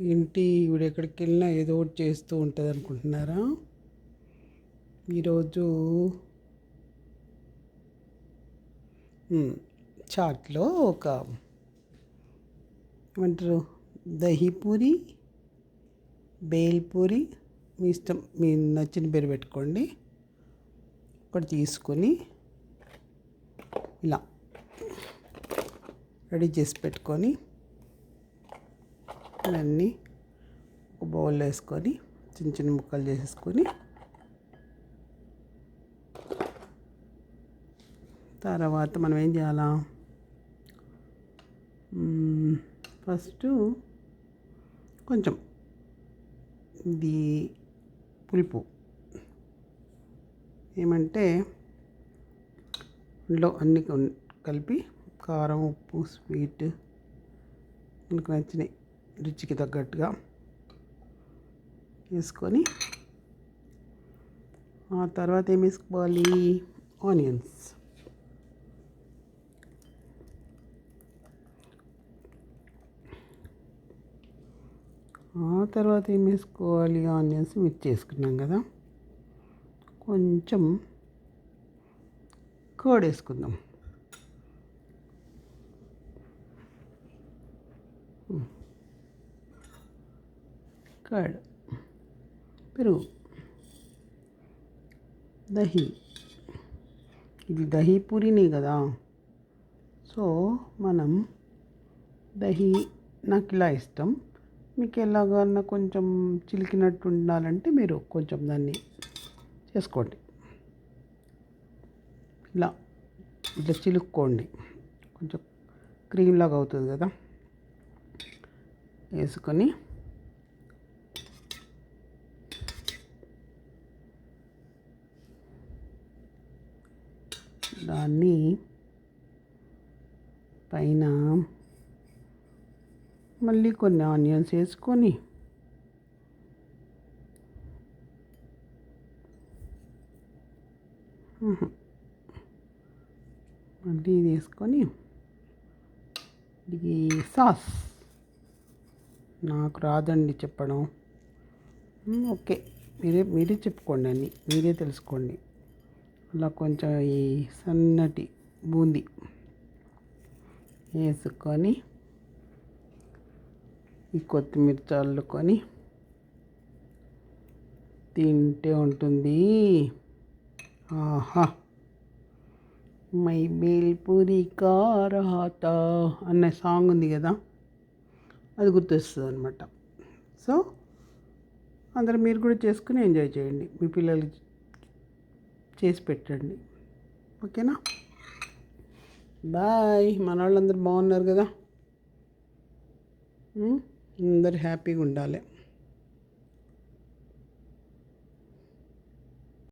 ఏంటి ఈవిడ ఎక్కడికి వెళ్ళినా ఏదో ఒకటి చేస్తూ ఉంటుంది అనుకుంటున్నారా? ఈరోజు చాట్లో ఒక ఏమంటారు దహీ పూరి, బేల్ పూరి, మీ ఇష్టం, మీ నచ్చిన పేరు పెట్టుకోండి. ఒకటి తీసుకొని ఇలా రెడీ చేసి పెట్టుకొని ఇవన్నీ ఒక బౌల్లో వేసుకొని చిన్న చిన్న ముక్కలు చేసేసుకొని తర్వాత మనం ఏం చేయాలా, ఫస్ట్ కొంచెం ఇది పులుపు ఏమంటే ఇందులో అన్నీ కలిపి కారం, ఉప్పు, స్వీట్ మనకు నచ్చినాయి రుచికి తగ్గట్టుగా వేసుకొని ఆ తర్వాత ఏం వేసుకోవాలి, ఆనియన్స్. ఆ తర్వాత ఏం వేసుకోవాలి, ఆనియన్స్ మిక్స్ చేసుకున్నాం కదా, కొంచెం కర్డ్ వేసుకుందాం. కర్డ్, పెరుగు, దహీ. ఇది దహీ పూరినే కదా, సో మనం దహీ నాకు ఇలా ఇష్టం, మీకు ఎలాగన్నా కొంచెం చిలికినట్టు ఉండాలంటే మీరు కొంచెం దాన్ని చేసుకోండి. ఇలా ఇట్లా చిలుక్కోండి, కొంచెం క్రీమ్ లాగా అవుతుంది కదా. వేసుకొని దాన్ని పైన మళ్ళీ కొన్ని ఆనియన్స్ వేసుకొని మళ్ళీ ఇది వేసుకొని ఇది సాస్ నాకు రాదండి చెప్పడం, ఓకే మీరే చెప్పుకోండి, అన్నీ మీరే తెలుసుకోండి. అలా కొంచెం ఈ సన్నటి బూందీ వేసుకొని ఈ కొత్తిమీర చల్లుకొని తింటే ఉంటుంది. ఆహా, మై బేల్పూరి కా రహాతా అనే సాంగ్ ఉంది కదా, అది గుర్తొస్తుంది అనమాట. సో అందరూ మీరు కూడా చేసుకుని ఎంజాయ్ చేయండి, మీ పిల్లలకి చేసి పెట్టండి. ఓకేనా? బాయ్. మన వాళ్ళందరూ బాగున్నారు కదా, అందరు హ్యాపీగా ఉండాలి.